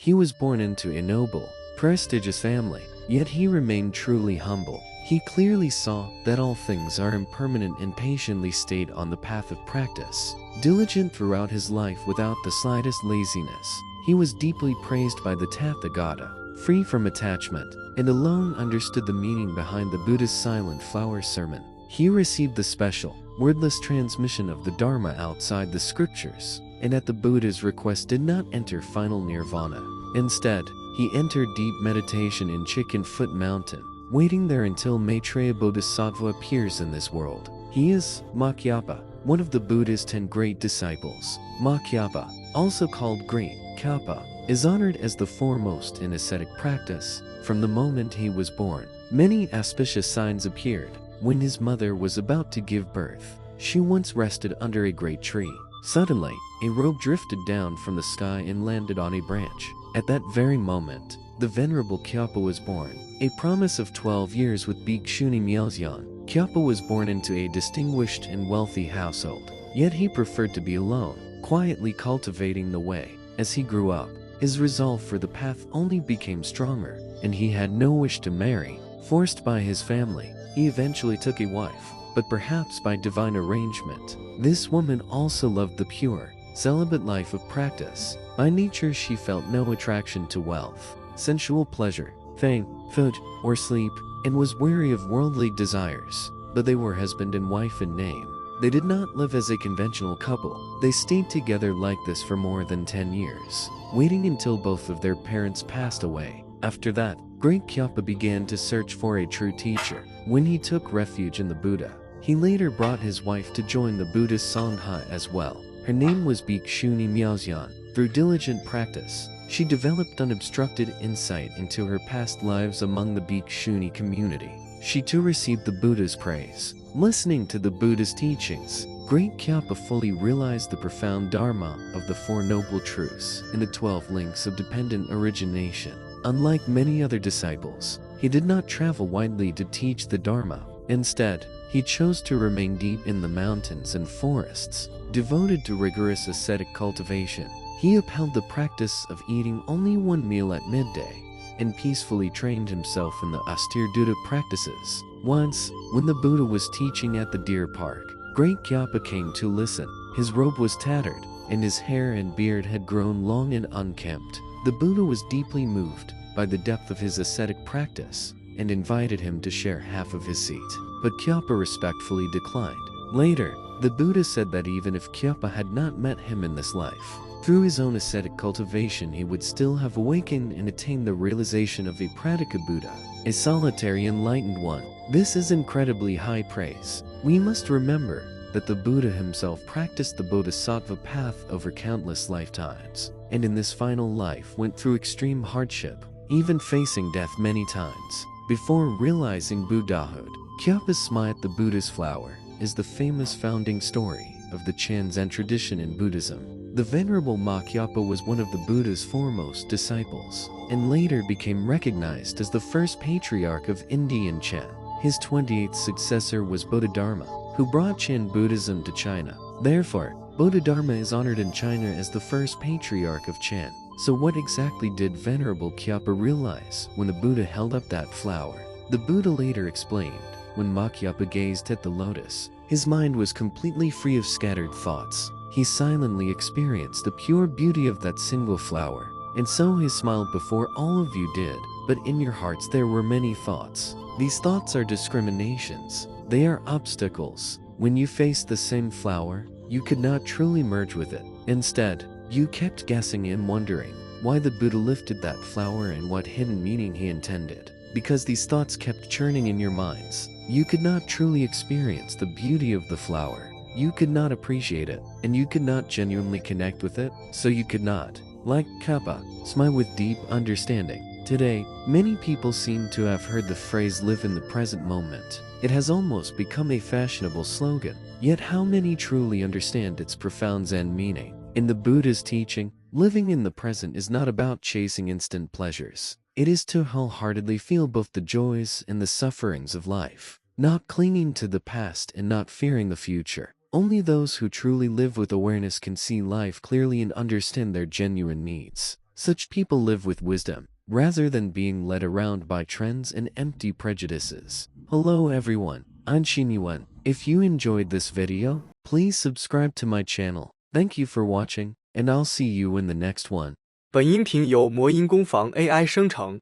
He was born into a noble, prestigious family, yet he remained truly humble. He clearly saw that all things are impermanent and patiently stayed on the path of practice, diligent throughout his life without the slightest laziness. He was deeply praised by the Tathagata, free from attachment, and alone understood the meaning behind the Buddha's silent flower sermon. He received the special, wordless transmission of the Dharma outside the scriptures, and at the Buddha's request did not enter final nirvana. Instead, he entered deep meditation in Chicken Foot Mountain, waiting there until Maitreya Bodhisattva appears in this world. He is Mahākāśyapa, one of the Buddha's 10 great disciples. Mahākāśyapa, also called Great Kappa, is honored as the foremost in ascetic practice. From the moment he was born, many auspicious signs appeared. When his mother was about to give birth, she once rested under a great tree. Suddenly, a robe drifted down from the sky and landed on a branch. At that very moment, the Venerable Kyapa was born. A promise of 12 years with Bhikshuni Myalzyan, Kyapa was born into a distinguished and wealthy household. Yet he preferred to be alone, quietly cultivating the way. As he grew up, his resolve for the path only became stronger, and he had no wish to marry. Forced by his family, he eventually took a wife, but perhaps by divine arrangement. This woman also loved the pure, celibate life of practice. By nature she felt no attraction to wealth, sensual pleasure, fame, food, or sleep, and was weary of worldly desires. But they were husband and wife in name. They did not live as a conventional couple. They stayed together like this for more than 10 years, waiting until both of their parents passed away. After that, Great Kyapa began to search for a true teacher. When he took refuge in the Buddha, he later brought his wife to join the Buddhist Sangha as well. Her name was Bhikshuni Myalzyan. Through diligent practice, she developed unobstructed insight into her past lives among the Bhikshuni community. She too received the Buddha's praise. Listening to the Buddha's teachings, Great Kyapa fully realized the profound Dharma of the Four Noble Truths and the 12 links of dependent origination. Unlike many other disciples, he did not travel widely to teach the Dharma. Instead, he chose to remain deep in the mountains and forests, devoted to rigorous ascetic cultivation. He upheld the practice of eating only one meal at midday, and peacefully trained himself in the austere Buddha practices. Once, when the Buddha was teaching at the deer park, Great Kyapa came to listen. His robe was tattered, and his hair and beard had grown long and unkempt. The Buddha was deeply moved by the depth of his ascetic practice, and invited him to share half of his seat. But Kyapa respectfully declined. Later, the Buddha said that even if Kyapa had not met him in this life, through his own ascetic cultivation he would still have awakened and attained the realization of a Prataka Buddha, a solitary enlightened one. This is incredibly high praise. We must remember that the Buddha himself practiced the Bodhisattva path over countless lifetimes, and in this final life went through extreme hardship, even facing death many times. Before realizing Buddhahood, Kyapa's smile at the Buddha's flower is the famous founding story of the Chanzen tradition in Buddhism. The Venerable Mahākāśyapa was one of the Buddha's foremost disciples, and later became recognized as the first patriarch of Indian Chan. His 28th successor was Bodhidharma, who brought Chan Buddhism to China. Therefore, Bodhidharma is honored in China as the first patriarch of Chan. So what exactly did Venerable Kyapa realize when the Buddha held up that flower? The Buddha later explained, when Mahākāśyapa gazed at the lotus, his mind was completely free of scattered thoughts. He silently experienced the pure beauty of that single flower, and so he smiled before all of you did. But in your hearts there were many thoughts. These thoughts are discriminations. They are obstacles. When you faced the same flower, you could not truly merge with it. Instead, you kept guessing and wondering why the Buddha lifted that flower and what hidden meaning he intended. Because these thoughts kept churning in your minds, you could not truly experience the beauty of the flower. You could not appreciate it, and you could not genuinely connect with it, so you could not, like Kappa, smile with deep understanding. Today, many people seem to have heard the phrase live in the present moment. It has almost become a fashionable slogan. Yet how many truly understand its profound Zen meaning? In the Buddha's teaching, living in the present is not about chasing instant pleasures. It is to wholeheartedly feel both the joys and the sufferings of life, not clinging to the past and not fearing the future. Only those who truly live with awareness can see life clearly and understand their genuine needs. Such people live with wisdom, rather than being led around by trends and empty prejudices. Hello everyone, I'm Xinyuan. If you enjoyed this video, please subscribe to my channel. Thank you for watching, and I'll see you in the next one. 本音频由魔音工坊 AI 生成。